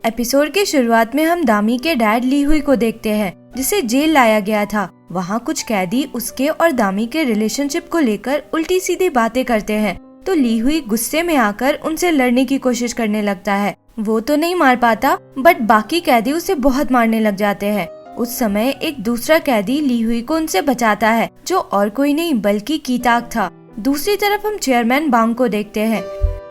Episode के शुरुआत में हम दामी के डैड ली हुई को देखते हैं, जिसे जेल लाया गया था। वहाँ कुछ कैदी उसके और दामी के रिलेशनशिप को लेकर उल्टी सीधी बातें करते हैं, तो ली हुई गुस्से में आकर उनसे लड़ने की कोशिश करने लगता है। वो तो नहीं मार पाता, बट बाकी कैदी उसे बहुत मारने लग जाते हैं। उस समय एक दूसरा कैदी ली हुई को उनसे बचाता है, जो और कोई नहीं बल्कि कीताक था। दूसरी तरफ हम चेयरमैन बांग को देखते हैं।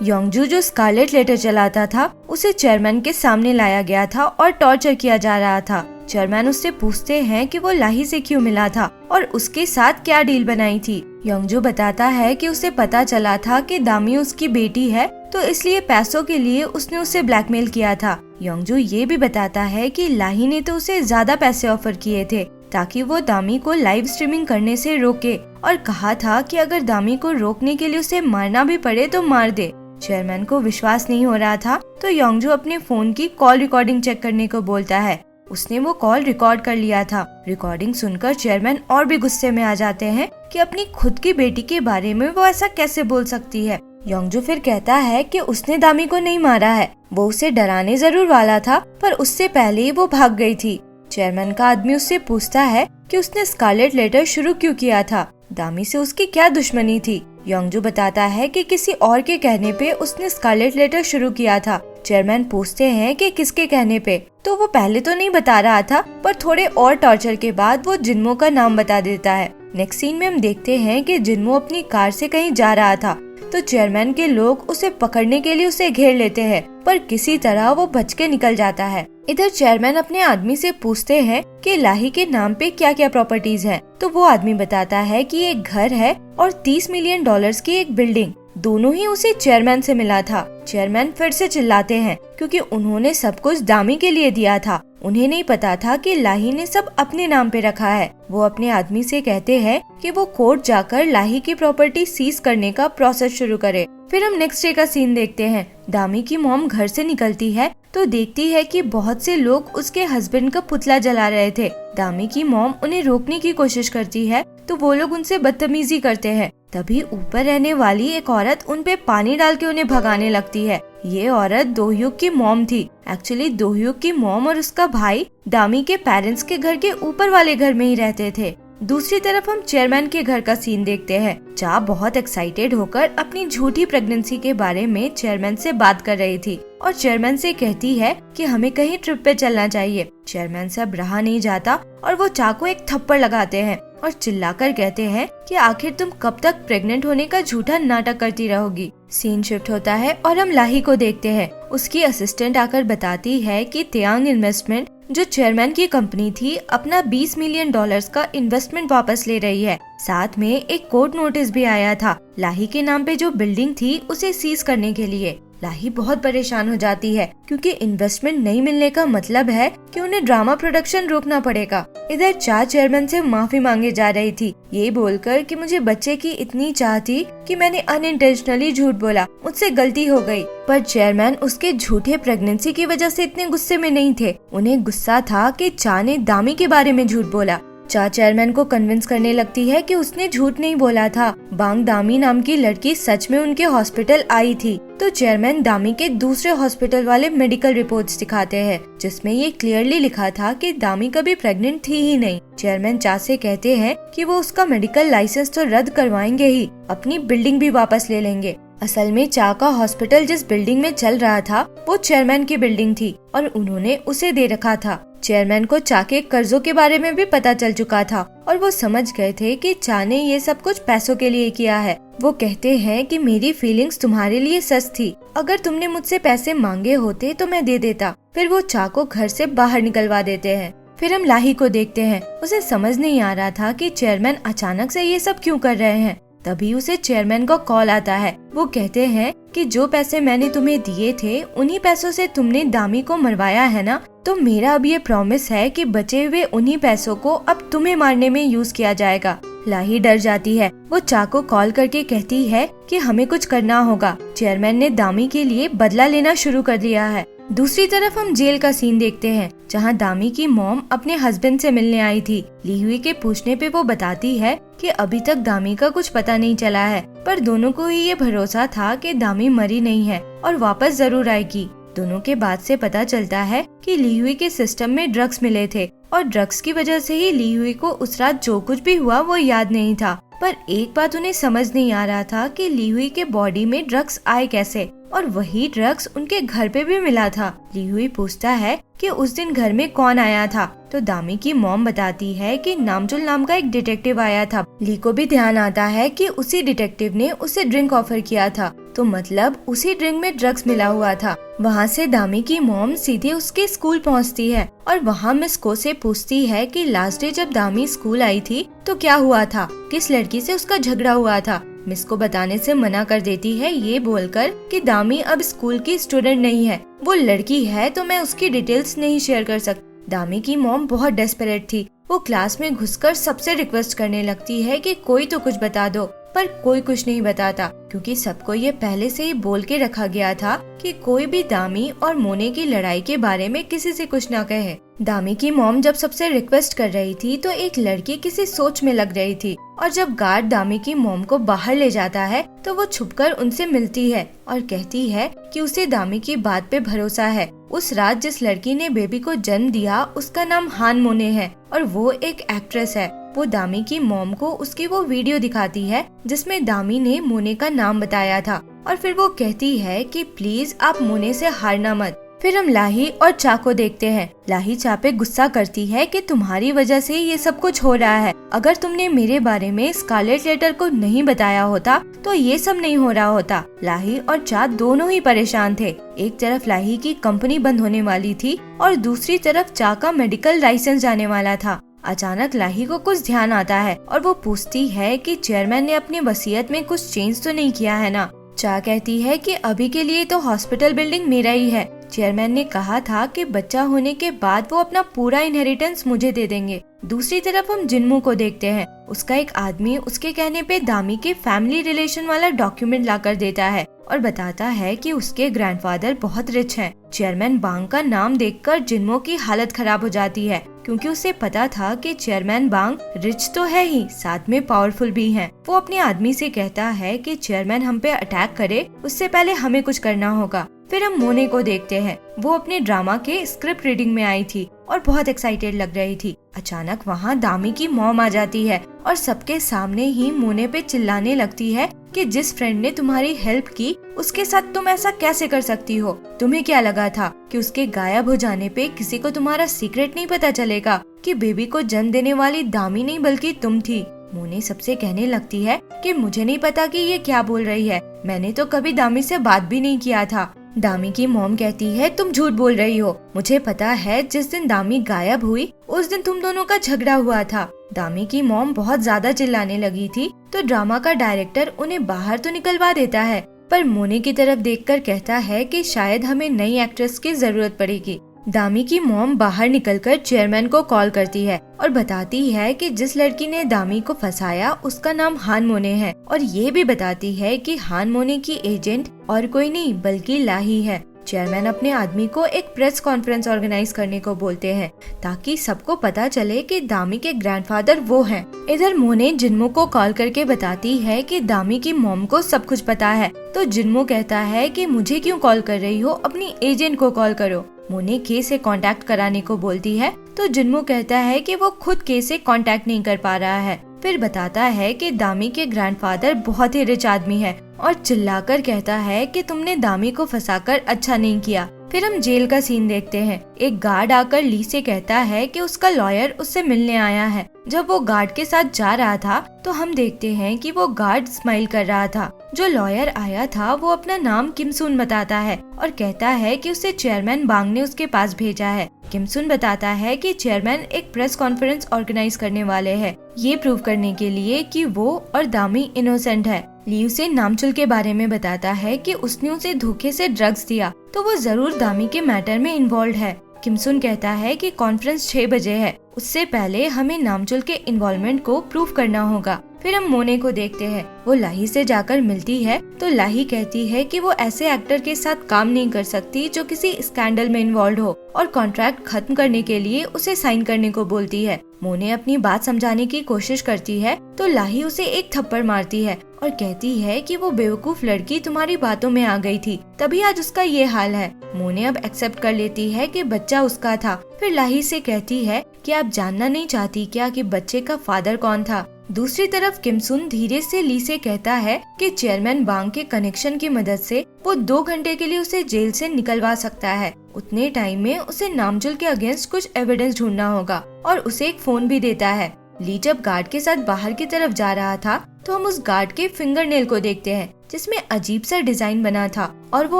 योंगजू जो स्कारलेट लेटर चलाता था, उसे चेयरमैन के सामने लाया गया था और टॉर्चर किया जा रहा था। चेयरमैन उससे पूछते हैं कि वो लाही से क्यों मिला था और उसके साथ क्या डील बनाई थी। योंगजू बताता है कि उसे पता चला था कि दामी उसकी बेटी है, तो इसलिए पैसों के लिए उसने उसे ब्लैकमेल किया था। योंगजू ये भी बताता है कि लाही ने तो उसे ज्यादा पैसे ऑफर किए थे ताकि वो दामी को लाइव स्ट्रीमिंग करने से रोके, और कहा था कि अगर दामी को रोकने के लिए उसे मारना भी पड़े तो मार दे। चेयरमैन को विश्वास नहीं हो रहा था, तो योंगजू अपने फोन की कॉल रिकॉर्डिंग चेक करने को बोलता है। उसने वो कॉल रिकॉर्ड कर लिया था। रिकॉर्डिंग सुनकर चेयरमैन और भी गुस्से में आ जाते हैं कि अपनी खुद की बेटी के बारे में वो ऐसा कैसे बोल सकती है। योंगजू फिर कहता है कि उसने दामी को नहीं मारा है, वो उसे डराने जरूर वाला था, पर उससे पहले ही वो भाग गई थी। चेयरमैन का आदमी उससे पूछता है कि उसने स्कारलेट लेटर शुरू क्यों किया था, दामी से उसकी क्या दुश्मनी थी। योंगजू बताता है कि किसी और के कहने पे उसने स्कारलेट लेटर शुरू किया था। चेयरमैन पूछते हैं कि किसके कहने पे, तो वो पहले तो नहीं बता रहा था, पर थोड़े और टॉर्चर के बाद वो जिन्मो का नाम बता देता है। नेक्स्ट सीन में हम देखते हैं कि जिन्मो अपनी कार से कहीं जा रहा था, तो चेयरमैन के लोग उसे पकड़ने के लिए उसे घेर लेते हैं, पर किसी तरह वो बच के निकल जाता है। इधर चेयरमैन अपने आदमी से पूछते हैं कि लाही के नाम पे क्या क्या प्रॉपर्टीज हैं, तो वो आदमी बताता है कि एक घर है और $30 मिलियन की एक बिल्डिंग। दोनों ही उसे चेयरमैन से मिला था। चेयरमैन फिर से चिल्लाते हैं क्योंकि उन्होंने सब कुछ दामी के लिए दिया था। उन्हें नहीं पता था कि लाही ने सब अपने नाम पे रखा है। वो अपने आदमी से कहते हैं कि वो कोर्ट जाकर लाही की प्रॉपर्टी सीज करने का प्रोसेस शुरू करे। फिर हम नेक्स्ट डे का सीन देखते हैं। दामी की मॉम घर से निकलती है तो देखती है कि बहुत से लोग उसके हस्बैंड का पुतला जला रहे थे। दामी की मॉम उन्हें रोकने की कोशिश करती है, तो वो लोग उनसे बदतमीजी करते हैं। तभी ऊपर रहने वाली एक औरत उन पे पानी डाल के उन्हें भगाने लगती है। ये औरत दोह्युक की मॉम थी। एक्चुअली दोह्युक की मॉम और उसका भाई दामी के पेरेंट्स के घर के ऊपर वाले घर में ही रहते थे। दूसरी तरफ हम चेयरमैन के घर का सीन देखते हैं। चा बहुत एक्साइटेड होकर अपनी झूठी प्रेगनेंसी के बारे में चेयरमैन से बात कर रही थी और चेयरमैन से कहती है कि हमें कहीं ट्रिप पे चलना चाहिए। चेयरमैन से अब रहा नहीं जाता और वो चा को एक थप्पड़ लगाते हैं और चिल्लाकर कहते हैं कि आखिर तुम कब तक प्रेग्नेंट होने का झूठा नाटक करती रहोगी। सीन शिफ्ट होता है और हम लाही को देखते हैं। उसकी असिस्टेंट आकर बताती है कि तियांग इन्वेस्टमेंट, जो चेयरमैन की कंपनी थी, अपना $20 मिलियन का इन्वेस्टमेंट वापस ले रही है। साथ में एक कोर्ट नोटिस भी आया था लाही के नाम पे जो बिल्डिंग थी उसे सीज करने के लिए। लाही बहुत परेशान हो जाती है क्योंकि इन्वेस्टमेंट नहीं मिलने का मतलब है कि उन्हें ड्रामा प्रोडक्शन रोकना पड़ेगा। इधर चाह चेयरमैन से माफी मांगे जा रही थी, ये बोलकर कि मुझे बच्चे की इतनी चाह थी कि मैंने अनइंटेंशनली झूठ बोला, मुझसे गलती हो गई। पर चेयरमैन उसके झूठे प्रेगनेंसी की वजह से इतने गुस्से में नहीं थे। उन्हें गुस्सा था कि चाह ने दामी के बारे में झूठ बोला। चाह चेयरमैन को कन्विंस करने लगती है कि उसने झूठ नहीं बोला था। बांग दामी नाम की लड़की सच में उनके हॉस्पिटल आई थी। तो चेयरमैन दामी के दूसरे हॉस्पिटल वाले मेडिकल रिपोर्ट्स दिखाते हैं, जिसमें ये क्लियरली लिखा था कि दामी कभी प्रेग्नेंट थी ही नहीं। चेयरमैन चाह से कहते हैं कि वो उसका मेडिकल लाइसेंस तो रद्द करवाएंगे ही, अपनी बिल्डिंग भी वापस ले लेंगे। असल में चाह का हॉस्पिटल जिस बिल्डिंग में चल रहा था वो चेयरमैन की बिल्डिंग थी और उन्होंने उसे दे रखा था। चेयरमैन को चाह के कर्जों के बारे में भी पता चल चुका था और वो समझ गए थे कि चाह ने ये सब कुछ पैसों के लिए किया है। वो कहते हैं कि मेरी फीलिंग्स तुम्हारे लिए सच थी, अगर तुमने मुझसे पैसे मांगे होते तो मैं दे देता। फिर वो चाह को घर से बाहर निकलवा देते हैं। फिर हम लाही को देखते हैं। उसे समझ नहीं आ रहा था कि चेयरमैन अचानक से ये सब क्यों कर रहे हैं। तभी उसे चेयरमैन का कॉल आता है। वो कहते हैं कि जो पैसे मैंने तुम्हें दिए थे उन्हीं पैसों से तुमने दामी को मरवाया है ना, तो मेरा अब ये प्रॉमिस है कि बचे हुए उन्हीं पैसों को अब तुम्हें मारने में यूज किया जाएगा। लाही डर जाती है। वो चा को कॉल करके कहती है कि हमें कुछ करना होगा, चेयरमैन ने दामी के लिए बदला लेना शुरू कर दिया है। दूसरी तरफ हम जेल का सीन देखते हैं, जहां दामी की मॉम अपने हस्बैंड से मिलने आई थी। ली हुई के पूछने पे वो बताती है कि अभी तक दामी का कुछ पता नहीं चला है, पर दोनों को ही ये भरोसा था कि दामी मरी नहीं है और वापस जरूर आएगी। दोनों के बात से पता चलता है कि ली हुई के सिस्टम में ड्रग्स मिले थे और ड्रग्स की वजह से ही ली हुई को उस रात जो कुछ भी हुआ वो याद नहीं था। पर एक बात उन्हें समझ नहीं आ रहा था कि ली हुई के बॉडी में ड्रग्स आए कैसे, और वही ड्रग्स उनके घर पे भी मिला था। ली हुई पूछता है कि उस दिन घर में कौन आया था, तो दामी की मॉम बताती है कि नामचुल नाम का एक डिटेक्टिव आया था। ली को भी ध्यान आता है कि उसी डिटेक्टिव ने उसे ड्रिंक ऑफर किया था, तो मतलब उसी ड्रिंक में ड्रग्स मिला हुआ था। वहाँ से दामी की मॉम सीधे उसके स्कूल पहुँचती है और वहाँ मिस को से पूछती है कि लास्ट डे जब दामी स्कूल आई थी तो क्या हुआ था, किस लड़की से उसका झगड़ा हुआ था। मिस को बताने से मना कर देती है ये बोलकर कि दामी अब स्कूल की स्टूडेंट नहीं है, वो लड़की है, तो मैं उसकी डिटेल्स नहीं शेयर कर सकती। दामी की मॉम बहुत डेस्परेट थी। वो क्लास में घुसकर सबसे रिक्वेस्ट करने लगती है कि कोई तो कुछ बता दो, पर कोई कुछ नहीं बताता क्योंकि सबको ये पहले से ही बोल के रखा गया था कि कोई भी दामी और मोने की लड़ाई के बारे में किसी से कुछ ना कहे। दामी की मॉम जब सबसे रिक्वेस्ट कर रही थी तो एक लड़की किसी सोच में लग रही थी, और जब गार्ड दामी की मॉम को बाहर ले जाता है तो वो छुपकर उनसे मिलती है और कहती है कि उसे दामी की बात पे भरोसा है। उस रात जिस लड़की ने बेबी को जन्म दिया उसका नाम हान मोने है और वो एक एक्ट्रेस है। वो दामी की मॉम को उसकी वो वीडियो दिखाती है जिसमें दामी ने मोने का नाम बताया था, और फिर वो कहती है कि प्लीज आप मोने से हारना मत। फिर हम लाही और चा को देखते हैं। लाही चा पे गुस्सा करती है कि तुम्हारी वजह से ये सब कुछ हो रहा है, अगर तुमने मेरे बारे में स्कारलेट लेटर को नहीं बताया होता तो ये सब नहीं हो रहा होता। लाही और चा दोनों ही परेशान थे। एक तरफ लाही की कंपनी बंद होने वाली थी और दूसरी तरफ चा का मेडिकल लाइसेंस जाने वाला था। अचानक लाही को कुछ ध्यान आता है और वो पूछती है कि चेयरमैन ने अपनी वसीयत में कुछ चेंज तो नहीं किया है ना। चा कहती है कि अभी के लिए तो हॉस्पिटल बिल्डिंग मेरा ही है, चेयरमैन ने कहा था कि बच्चा होने के बाद वो अपना पूरा इनहेरिटेंस मुझे दे देंगे। दूसरी तरफ हम जिन्मू को देखते हैं। उसका एक आदमी उसके कहने पे दामी के फैमिली रिलेशन वाला डॉक्यूमेंट लाकर देता है और बताता है कि उसके ग्रैंडफादर बहुत रिच हैं। चेयरमैन बांग का नाम देखकर जिन्मो की हालत खराब हो जाती है क्योंकि उसे पता था कि चेयरमैन बांग रिच तो है ही, साथ में पावरफुल भी हैं। वो अपने आदमी से कहता है कि चेयरमैन हम पे अटैक करे उससे पहले हमें कुछ करना होगा। फिर हम मोने को देखते हैं। वो अपने ड्रामा के स्क्रिप्ट रीडिंग में आई थी और बहुत एक्साइटेड लग रही थी। अचानक वहाँ दामी की मॉम आ जाती है और सबके सामने ही मोने पे चिल्लाने लगती है कि जिस फ्रेंड ने तुम्हारी हेल्प की उसके साथ तुम ऐसा कैसे कर सकती हो। तुम्हें क्या लगा था कि उसके गायब हो जाने पे किसी को तुम्हारा सीक्रेट नहीं पता चलेगा कि बेबी को जन्म देने वाली दामी नहीं बल्कि तुम थी। मोने सबसे कहने लगती है कि मुझे नहीं पता कि ये क्या बोल रही है, मैंने तो कभी दामी से बात भी नहीं किया था। दामी की मॉम कहती है तुम झूठ बोल रही हो, मुझे पता है जिस दिन दामी गायब हुई उस दिन तुम दोनों का झगड़ा हुआ था। दामी की मॉम बहुत ज्यादा चिल्लाने लगी थी तो ड्रामा का डायरेक्टर उन्हें बाहर तो निकलवा देता है, पर मोने की तरफ देखकर कहता है कि शायद हमें नई एक्ट्रेस की जरूरत पड़ेगी। दामी की मॉम बाहर निकलकर चेयरमैन को कॉल करती है और बताती है कि जिस लड़की ने दामी को फंसाया उसका नाम हान मोने है, और ये भी बताती है कि हान मोने की एजेंट और कोई नहीं बल्कि लाही है। चेयरमैन अपने आदमी को एक प्रेस कॉन्फ्रेंस ऑर्गेनाइज करने को बोलते हैं ताकि सबको पता चले कि दामी के ग्रैंडफादर वो हैं। इधर मोने जिन्मो को कॉल करके बताती है कि दामी की मॉम को सब कुछ पता है, तो जिन्मो कहता है कि मुझे क्यों कॉल कर रही हो, अपनी एजेंट को कॉल करो। मोने के से कांटेक्ट कराने को बोलती है तो जिन्मो कहता है कि वो खुद के से कांटेक्ट नहीं कर पा रहा है। फिर बताता है कि दामी के ग्रैंडफादर बहुत ही रिच आदमी है और चिल्लाकर कहता है कि तुमने दामी को फंसाकर अच्छा नहीं किया। फिर हम जेल का सीन देखते हैं। एक गार्ड आकर ली से कहता है कि उसका लॉयर उससे मिलने आया है। जब वो गार्ड के साथ जा रहा था तो हम देखते हैं कि वो गार्ड स्माइल कर रहा था। जो लॉयर आया था वो अपना नाम किमसुन बताता है और कहता है कि उसे चेयरमैन बांग ने उसके पास भेजा है। किमसुन बताता है कि चेयरमैन एक प्रेस कॉन्फ्रेंस ऑर्गेनाइज करने वाले हैं, ये प्रूव करने के लिए कि वो और दामी इनोसेंट है। ली उसे नामचुल के बारे में बताता है कि उसने उसे धोखे से ड्रग्स दिया तो वो जरूर दामी के मैटर में इन्वॉल्व है। किमसुन कहता है कि कॉन्फ्रेंस 6 बजे है, उससे पहले हमें नामचुल के इन्वॉल्वमेंट को प्रूव करना होगा। फिर हम मोने को देखते हैं। वो लाही से जाकर मिलती है तो लाही कहती है कि वो ऐसे एक्टर के साथ काम नहीं कर सकती जो किसी स्कैंडल में इन्वॉल्व हो और कॉन्ट्रैक्ट खत्म करने के लिए उसे साइन करने को बोलती है। मोने अपनी बात समझाने की कोशिश करती है तो लाही उसे एक थप्पड़ मारती है और कहती है कि वो बेवकूफ लड़की तुम्हारी बातों में आ गई थी, तभी आज उसका ये हाल है। मोने अब एक्सेप्ट कर लेती है कि बच्चा उसका था। फिर लाही से कहती है कि आप जानना नहीं चाहती क्या कि बच्चे का फादर कौन था। दूसरी तरफ किम सुन धीरे से ली से कहता है कि चेयरमैन बांग के कनेक्शन की मदद से वो 2 घंटे के लिए उसे जेल से निकलवा सकता है। उतने टाइम में उसे नामजुल के अगेंस्ट कुछ एविडेंस ढूंढना होगा और उसे एक फोन भी देता है। ली जब गार्ड के साथ बाहर की तरफ जा रहा था तो हम उस गार्ड के फिंगर नेल को देखते हैं जिसमें अजीब सा डिजाइन बना था और वो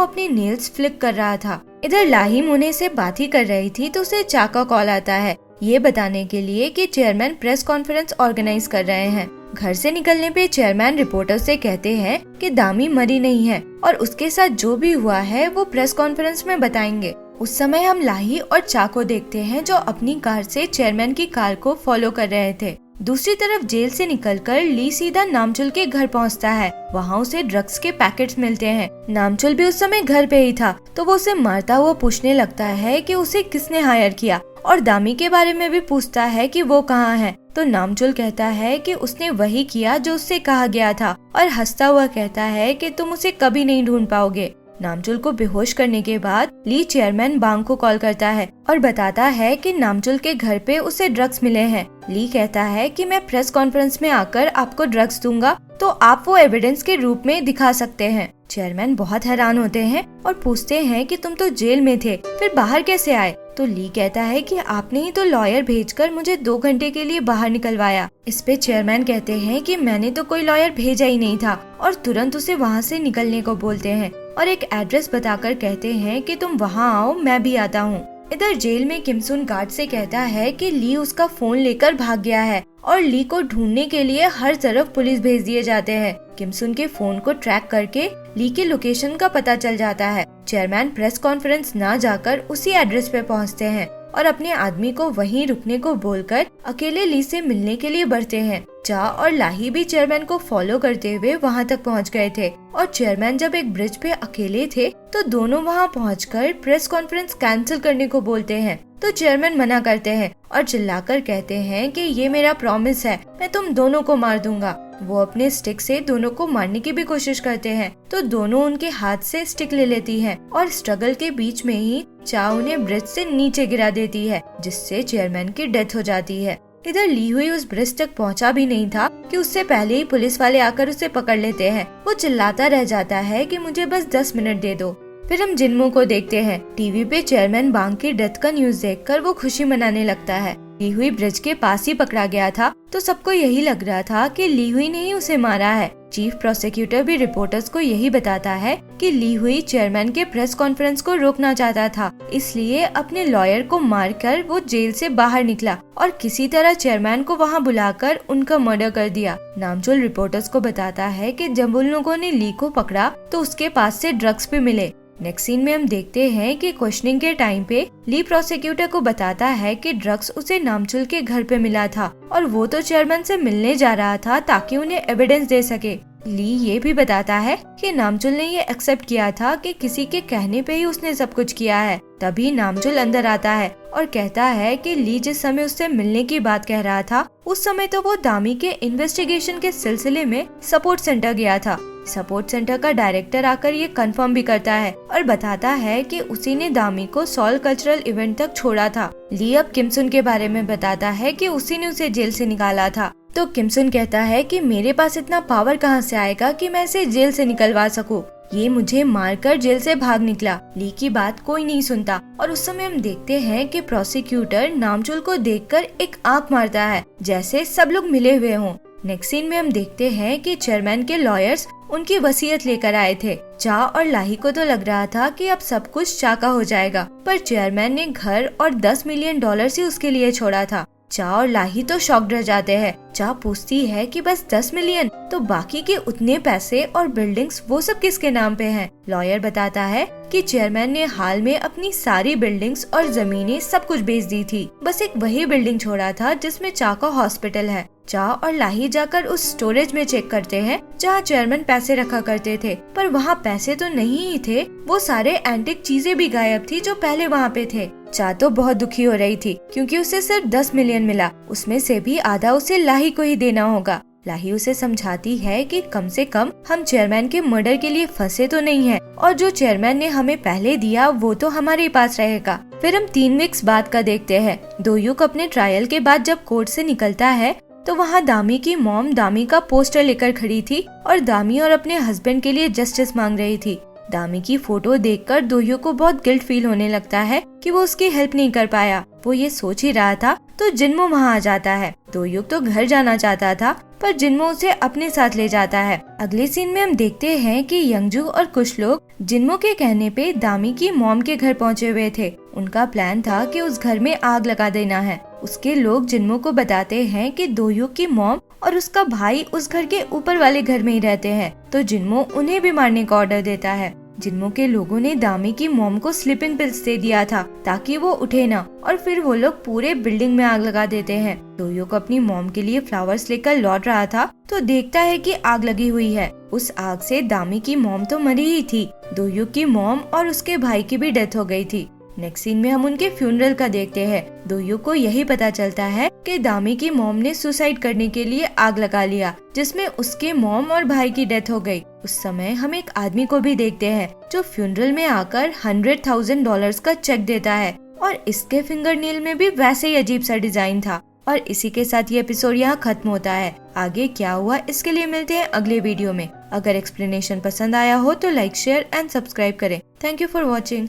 अपने नेल्स फ्लिक कर रहा था। इधर लाही मोने से बात ही कर रही थी तो उसे चा का कॉल आता है ये बताने के लिए कि चेयरमैन प्रेस कॉन्फ्रेंस ऑर्गेनाइज कर रहे हैं। घर से निकलने पे चेयरमैन रिपोर्टर से कहते हैं कि दामी मरी नहीं है और उसके साथ जो भी हुआ है वो प्रेस कॉन्फ्रेंस में बताएंगे। उस समय हम लाही और चा को देखते हैं जो अपनी कार से चेयरमैन की कार को फॉलो कर रहे थे। दूसरी तरफ जेल से निकलकर ली सीधा नामचुल के घर पहुंचता है। वहां उसे ड्रग्स के पैकेट्स मिलते हैं। नामचुल भी उस समय घर पे ही था तो वो उसे मारता हुआ पूछने लगता है कि उसे किसने हायर किया और दामी के बारे में भी पूछता है कि वो कहाँ है। तो नामचुल कहता है कि उसने वही किया जो उससे कहा गया था और हंसता हुआ कहता है कि तुम उसे कभी नहीं ढूंढ पाओगे। नामचुल को बेहोश करने के बाद ली चेयरमैन बांग को कॉल करता है और बताता है कि नामचुल के घर पे उसे ड्रग्स मिले हैं। ली कहता है कि मैं प्रेस कॉन्फ्रेंस में आकर आपको ड्रग्स दूंगा तो आप वो एविडेंस के रूप में दिखा सकते हैं। चेयरमैन बहुत हैरान होते हैं और पूछते हैं कि तुम तो जेल में थे, फिर बाहर कैसे आए? तो ली कहता है कि आपने ही तो लॉयर भेजकर मुझे 2 घंटे के लिए बाहर निकलवाया। इस पे चेयरमैन कहते हैं कि मैंने तो कोई लॉयर भेजा ही नहीं था और तुरंत उसे वहाँ से निकलने को बोलते हैं और एक एड्रेस बताकर कहते हैं कि तुम वहाँ आओ, मैं भी आता हूँ। इधर जेल में किम सुन गार्ड से कहता है कि ली उसका फोन लेकर भाग गया है और ली को ढूंढने के लिए हर तरफ पुलिस भेज दिए जाते हैं। किम सुन के फोन को ट्रैक करके ली के लोकेशन का पता चल जाता है। चेयरमैन प्रेस कॉन्फ्रेंस ना जाकर उसी एड्रेस पे पहुंचते हैं और अपने आदमी को वहीं रुकने को बोलकर अकेले ली से मिलने के लिए बढ़ते हैं। चा और लाही भी चेयरमैन को फॉलो करते हुए वहां तक पहुंच गए थे और चेयरमैन जब एक ब्रिज पे अकेले थे तो दोनों वहां पहुंचकर प्रेस कॉन्फ्रेंस कैंसिल करने को बोलते हैं। तो चेयरमैन मना करते हैं और चिल्लाकर कहते हैं कि ये मेरा प्रॉमिस है, मैं तुम दोनों को मार दूंगा। वो अपने स्टिक से दोनों को मारने की भी कोशिश करते हैं तो दोनों उनके हाथ से स्टिक ले लेती हैं और स्ट्रगल के बीच में ही चा उन्हें ब्रिज से नीचे गिरा देती है जिससे चेयरमैन की डेथ हो जाती है। इधर ली हुई उस ब्रिज तक पहुंचा भी नहीं था कि उससे पहले ही पुलिस वाले आकर उसे पकड़ लेते हैं। वो चिल्लाता रह जाता है कि मुझे बस 10 मिनट दे दो। फिर हम जिन्मो को देखते हैं। टीवी पे चेयरमैन बांग की डेथ का न्यूज देखकर वो खुशी मनाने लगता है। ली हुई ब्रिज के पास ही पकड़ा गया था तो सबको यही लग रहा था कि ली हुई ने ही उसे मारा है। चीफ प्रोसिक्यूटर भी रिपोर्टर्स को यही बताता है कि ली हुई चेयरमैन के प्रेस कॉन्फ्रेंस को रोकना चाहता था, इसलिए अपने लॉयर को मारकर वो जेल से बाहर निकला और किसी तरह चेयरमैन को वहां बुलाकर उनका मर्डर कर दिया। नामचुल रिपोर्टर्स को बताता है कि जब उन लोगों ने ली को पकड़ा तो उसके पास से ड्रग्स भी मिले। नेक्स्ट सीन में हम देखते हैं कि क्वेश्चनिंग के टाइम पे ली प्रोसिक्यूटर को बताता है कि ड्रग्स उसे नामचुल के घर पे मिला था और वो तो चेयरमैन से मिलने जा रहा था ताकि उन्हें एविडेंस दे सके। ली ये भी बताता है कि नामचुल ने ये एक्सेप्ट किया था कि किसी के कहने पे ही उसने सब कुछ किया है। तभी नामचुल अंदर आता है और कहता है कि ली जिस समय उससे मिलने की बात कह रहा था उस समय तो वो दामी के इन्वेस्टिगेशन के सिलसिले में सपोर्ट सेंटर गया था। सपोर्ट सेंटर का डायरेक्टर आकर ये कंफर्म भी करता है और बताता है कि उसी ने दामी को सॉल कल्चरल इवेंट तक छोड़ा था। ली अब किम सुन के बारे में बताता है कि उसी ने उसे जेल से निकाला था। तो किम सुन कहता है कि मेरे पास इतना पावर कहाँ से आएगा कि मैं इसे जेल से निकलवा सकूं। ये मुझे मारकर जेल से भाग निकला। ली की बात कोई नहीं सुनता और उस समय हम देखते हैं कि प्रोसिक्यूटर नामचुल को देखकर एक आंख मारता है जैसे सब लोग मिले हुए हों। नेक्स्ट सीन में हम देखते हैं कि चेयरमैन के लॉयर्स उनकी वसीयत लेकर आए थे। चा और लाही को तो लग रहा था कि अब सब कुछ चा का हो जाएगा, पर चेयरमैन ने घर और $10 मिलियन ही उसके लिए छोड़ा था। चा और लाही तो शॉक्ड रह जाते हैं। चा पूछती है कि बस 10 मिलियन, तो बाकी के उतने पैसे और बिल्डिंग्स वो सब किसके नाम पे हैं? लॉयर बताता है कि चेयरमैन ने हाल में अपनी सारी बिल्डिंग्स और जमीनें सब कुछ बेच दी थी, बस एक वही बिल्डिंग छोड़ा था जिसमें चा का हॉस्पिटल है। चा और लाही जाकर उस स्टोरेज में चेक करते हैं जहाँ चेयरमैन पैसे रखा करते थे, पर वहाँ पैसे तो नहीं ही थे, वो सारे एंटिक चीजें भी गायब थी जो पहले वहाँ पे थे। चा तो बहुत दुखी हो रही थी क्योंकि उसे सिर्फ 10 मिलियन मिला, उसमें से भी आधा उसे लाही को ही देना होगा। लाही उसे समझाती है कि कम से कम हम चेयरमैन के मर्डर के लिए फंसे तो नहीं हैं, और जो चेयरमैन ने हमें पहले दिया वो तो हमारे पास रहेगा। फिर हम 3 वीक्स बाद का देखते हैं। दोयुक अपने ट्रायल के बाद जब कोर्ट से निकलता है तो वहाँ दामी की मॉम दामी का पोस्टर लेकर खड़ी थी और दामी और अपने हस्बैंड के लिए जस्टिस मांग रही थी। दामी की फोटो देखकर दोयुक को बहुत गिल्ट फील होने लगता है कि वो उसकी हेल्प नहीं कर पाया। वो ये सोच ही रहा था तो जिन्मो वहाँ आ जाता है। दोयुक तो घर जाना चाहता था पर जिन्मो उसे अपने साथ ले जाता है। अगले सीन में हम देखते हैं कि यंगजू और कुछ लोग जिन्मो के कहने पे दामी की मॉम के घर पहुँचे हुए थे। उनका प्लान था कि उस घर में आग लगा देना है। उसके लोग जिन्मो को बताते हैं कि दोयुक की मॉम और उसका भाई उस घर के ऊपर वाले घर में ही रहते हैं, तो जिन्मो उन्हें भी मारने का ऑर्डर देता है। जिन्मो के लोगों ने दामी की मॉम को स्लीपिंग पिल्स दे दिया था ताकि वो उठे ना, और फिर वो लोग पूरे बिल्डिंग में आग लगा देते हैं। दोयुक अपनी मॉम के लिए फ्लावर्स लेकर लौट रहा था तो देखता है कि आग लगी हुई है। उस आग से दामी की मॉम तो मरी ही थी, दोयुक की मॉम और उसके भाई की भी डेथ हो गई थी। नेक्स्ट सीन में हम उनके फ्यूनरल का देखते हैं। दोयुक को यही पता चलता है कि दामी की मॉम ने सुसाइड करने के लिए आग लगा लिया, जिसमें उसके मॉम और भाई की डेथ हो गई। उस समय हम एक आदमी को भी देखते हैं जो फ्यूनरल में आकर $100,000 का चेक देता है, और इसके फिंगर नेल में भी वैसे ही अजीब सा डिजाइन था। और इसी के साथ ये एपिसोड यहाँ खत्म होता है। आगे क्या हुआ इसके लिए मिलते हैं अगले वीडियो में। अगर एक्सप्लेनेशन पसंद आया हो तो लाइक, शेयर एंड सब्सक्राइब करें। Thank you for watching.